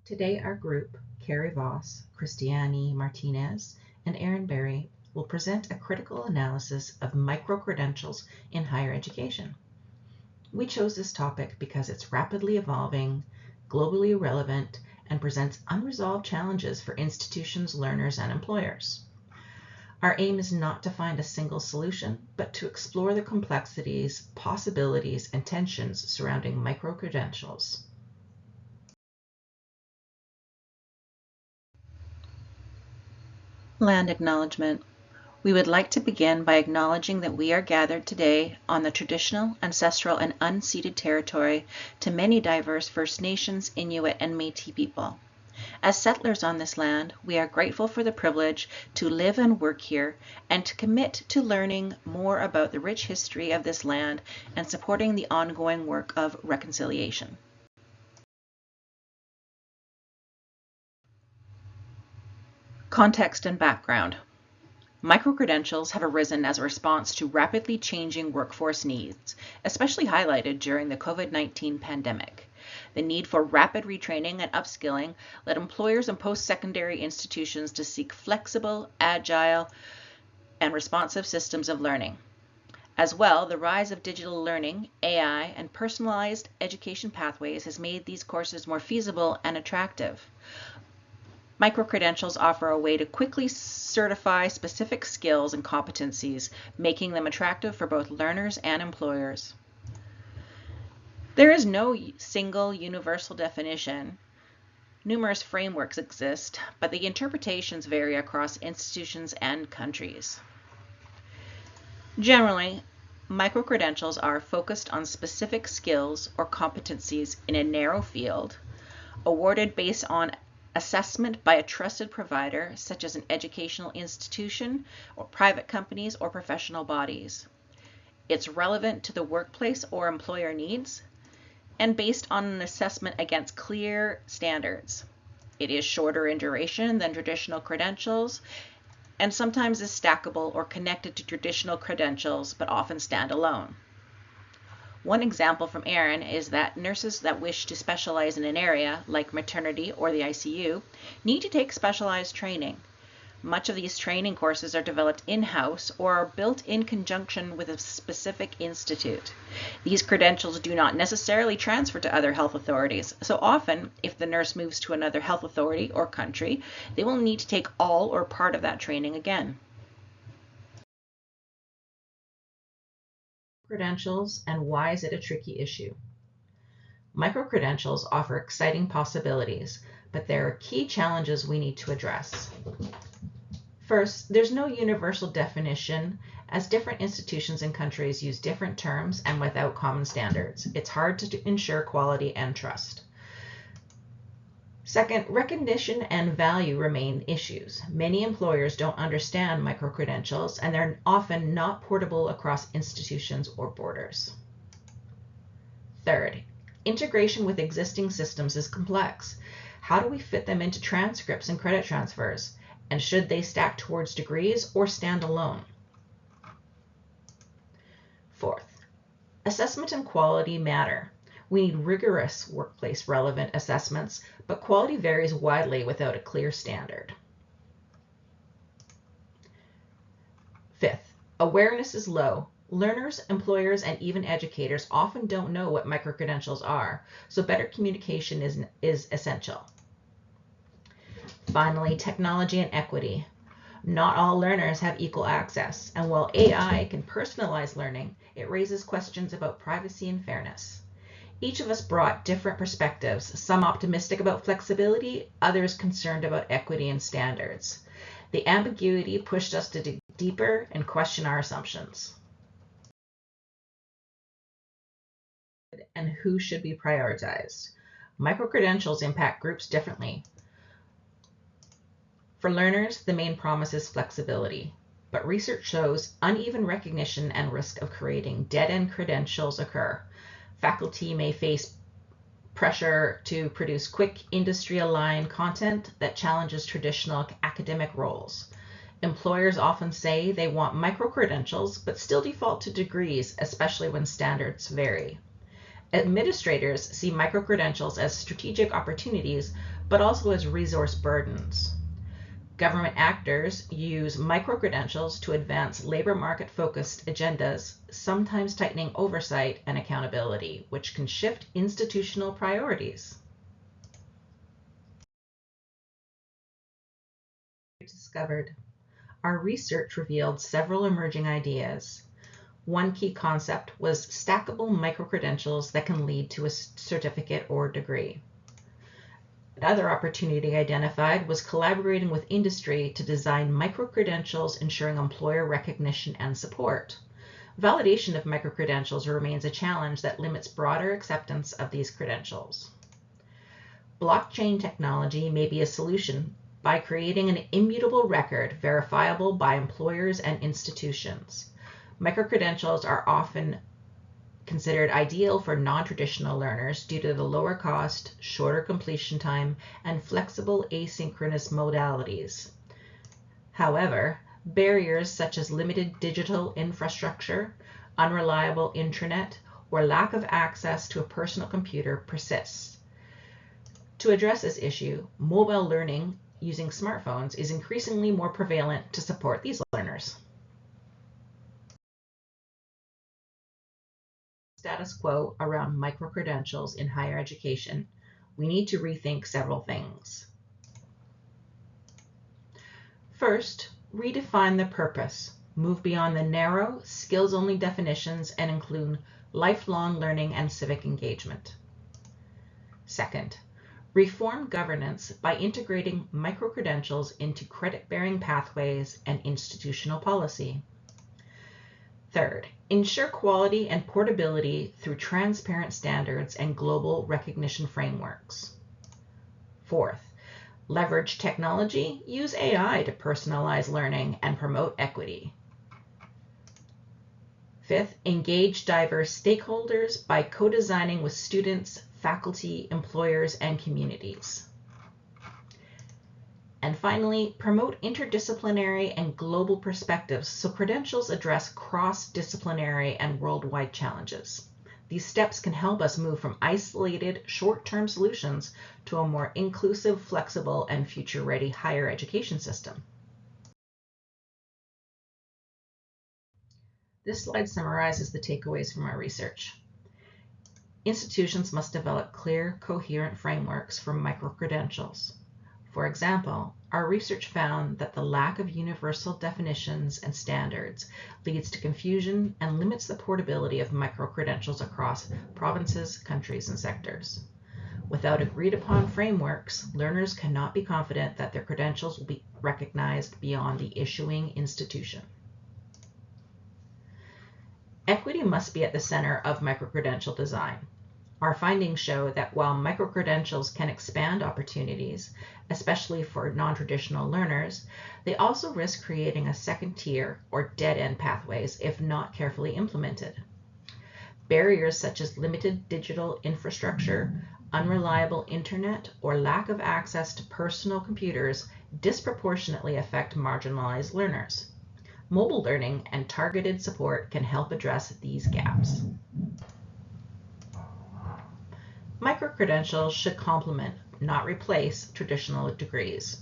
Today our group, Carrie, Christiane, Martinez, and Erin will present a critical analysis of micro-credentials in higher education. We chose this topic because it's rapidly evolving, globally relevant, and presents unresolved challenges for institutions, learners, and employers. Our aim is not to find a single solution, but to explore the complexities, possibilities, and tensions surrounding micro-credentials. Land acknowledgement. We would like to begin by acknowledging that we are gathered today on the traditional, ancestral, and unceded territory to many diverse First Nations, Inuit, and Métis people. As settlers on this land, we are grateful for the privilege to live and work here and to commit to learning more about the rich history of this land and supporting the ongoing work of reconciliation. Context and background. Micro-credentials have arisen as a response to rapidly changing workforce needs, especially highlighted during the COVID-19 pandemic. The need for rapid retraining and upskilling led employers and post-secondary institutions to seek flexible, agile, and responsive systems of learning. As well, the rise of digital learning, AI, and personalized education pathways has made these courses more feasible and attractive. Micro-credentials offer a way to quickly certify specific skills and competencies, making them attractive for both learners and employers. There is no single universal definition. Numerous frameworks exist, but the interpretations vary across institutions and countries. Generally, micro-credentials are focused on specific skills or competencies in a narrow field, awarded based on assessment by a trusted provider, such as an educational institution, or private companies, or professional bodies. It's relevant to the workplace or employer needs, and based on an assessment against clear standards. It is shorter in duration than traditional credentials, and sometimes is stackable or connected to traditional credentials, but often stand alone. One example from Erin is that nurses that wish to specialize in an area, like maternity or the ICU, need to take specialized training. Much of these training courses are developed in-house or are built in conjunction with a specific institute. These credentials do not necessarily transfer to other health authorities, so often, if the nurse moves to another health authority or country, they will need to take all or part of that training again. Credentials, and why is it a tricky issue? Micro-credentials offer exciting possibilities, but there are key challenges we need to address. First, there's no universal definition, as different institutions and countries use different terms and without common standards. It's hard to ensure quality and trust. Second, recognition and value remain issues. Many employers don't understand micro-credentials, and they're often not portable across institutions or borders. Third, integration with existing systems is complex. How do we fit them into transcripts and credit transfers? And should they stack towards degrees or stand alone? Fourth, assessment and quality matter. We need rigorous workplace relevant assessments, but quality varies widely without a clear standard. Fifth, awareness is low. Learners, employers, and even educators often don't know what micro-credentials are, so better communication is essential. Finally, technology and equity. Not all learners have equal access, and while AI can personalize learning, it raises questions about privacy and fairness. Each of us brought different perspectives, some optimistic about flexibility, others concerned about equity and standards. The ambiguity pushed us to dig deeper and question our assumptions. And who should be prioritized? Micro-credentials impact groups differently. For learners, the main promise is flexibility, but research shows uneven recognition and risk of creating dead-end credentials occur. Faculty may face pressure to produce quick, industry-aligned content that challenges traditional academic roles. Employers often say they want micro-credentials, but still default to degrees, especially when standards vary. Administrators see microcredentials as strategic opportunities, but also as resource burdens. Government actors use microcredentials to advance labor market-focused agendas, sometimes tightening oversight and accountability, which can shift institutional priorities. Discovered. Our research revealed several emerging ideas. One key concept was stackable microcredentials that can lead to a certificate or degree. Another opportunity identified was collaborating with industry to design microcredentials ensuring employer recognition and support. Validation of microcredentials remains a challenge that limits broader acceptance of these credentials. Blockchain technology may be a solution by creating an immutable record verifiable by employers and institutions. Microcredentials are often considered ideal for non-traditional learners due to the lower cost, shorter completion time, and flexible asynchronous modalities. However, barriers such as limited digital infrastructure, unreliable internet, or lack of access to a personal computer persists. To address this issue, mobile learning using smartphones is increasingly more prevalent to support these learners. Status quo around microcredentials in higher education, we need to rethink several things. First, redefine the purpose. Move beyond the narrow, skills-only definitions and include lifelong learning and civic engagement. Second, reform governance by integrating microcredentials into credit-bearing pathways and institutional policy. Third, ensure quality and portability through transparent standards and global recognition frameworks. Fourth, leverage technology, use AI to personalize learning and promote equity. Fifth, engage diverse stakeholders by co-designing with students, faculty, employers, and communities. And finally, promote interdisciplinary and global perspectives so credentials address cross-disciplinary and worldwide challenges. These steps can help us move from isolated, short-term solutions to a more inclusive, flexible, and future-ready higher education system. This slide summarizes the takeaways from our research. Institutions must develop clear, coherent frameworks for microcredentials. For example, our research found that the lack of universal definitions and standards leads to confusion and limits the portability of microcredentials across provinces, countries, and sectors. Without agreed-upon frameworks, learners cannot be confident that their credentials will be recognized beyond the issuing institution. Equity must be at the center of microcredential design. Our findings show that while microcredentials can expand opportunities, especially for non-traditional learners, they also risk creating a second tier or dead-end pathways if not carefully implemented. Barriers such as limited digital infrastructure, unreliable internet, or lack of access to personal computers disproportionately affect marginalized learners. Mobile learning and targeted support can help address these gaps. Microcredentials should complement, not replace, traditional degrees.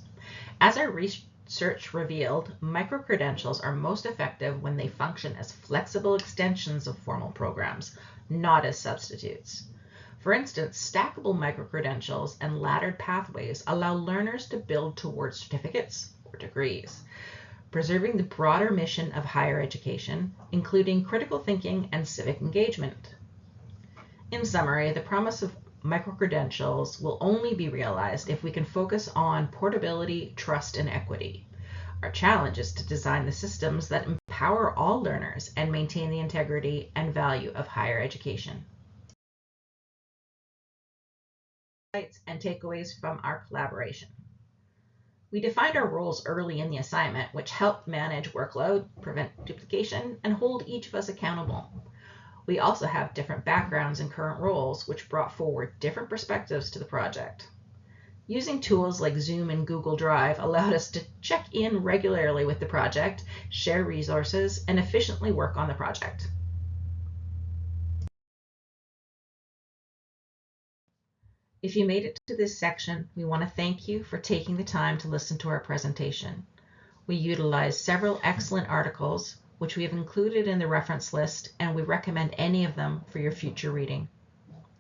As our research revealed, microcredentials are most effective when they function as flexible extensions of formal programs, not as substitutes. For instance, stackable microcredentials and laddered pathways allow learners to build towards certificates or degrees, preserving the broader mission of higher education, including critical thinking and civic engagement. In summary, the promise of microcredentials will only be realized if we can focus on portability, trust, and equity. Our challenge is to design the systems that empower all learners and maintain the integrity and value of higher education. Insights and takeaways from our collaboration. We defined our roles early in the assignment, which helped manage workload, prevent duplication, and hold each of us accountable. We also have different backgrounds and current roles, which brought forward different perspectives to the project. Using tools like Zoom and Google Drive allowed us to check in regularly with the project, share resources, and efficiently work on the project. If you made it to this section, we want to thank you for taking the time to listen to our presentation. We utilize several excellent articles, which we have included in the reference list, and we recommend any of them for your future reading.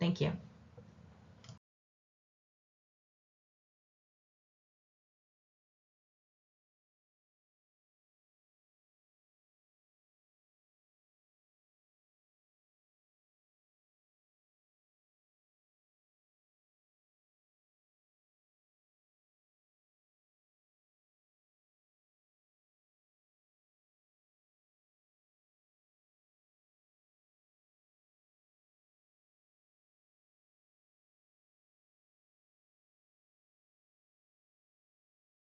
Thank you.